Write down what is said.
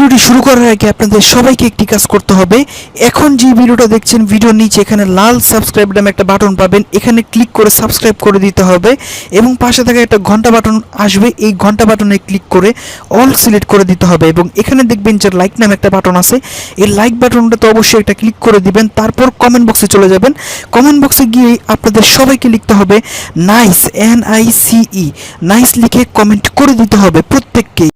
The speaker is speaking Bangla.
ভিডিওটি শুরু করার আগে আপনাদের সবাইকে একটি কাজ করতে হবে। এখন যে ভিডিওটা দেখছেন ভিডিওর নিচে এখানে লাল সাবস্ক্রাইব নামে একটা বাটন পাবেন, এখানে ক্লিক করে সাবস্ক্রাইব করে দিতে হবে এবং পাশে থাকা একটা ঘন্টা বাটন আসবে, এই ঘন্টা বাটনে ক্লিক করে অল সিলেক্ট করে দিতে হবে এবং এখানে দেখবেন যে লাইক নামে একটা বাটন আছে, এই লাইক বাটনটা তো অবশ্যই একটা ক্লিক করে দিবেন। তারপর কমেন্ট বক্সে চলে যাবেন, কমেন্ট বক্সে গিয়ে আপনাদের সবাইকে লিখতে হবে নাইস, NICE নাইস লিখে কমেন্ট করে দিতে হবে প্রত্যেককেই।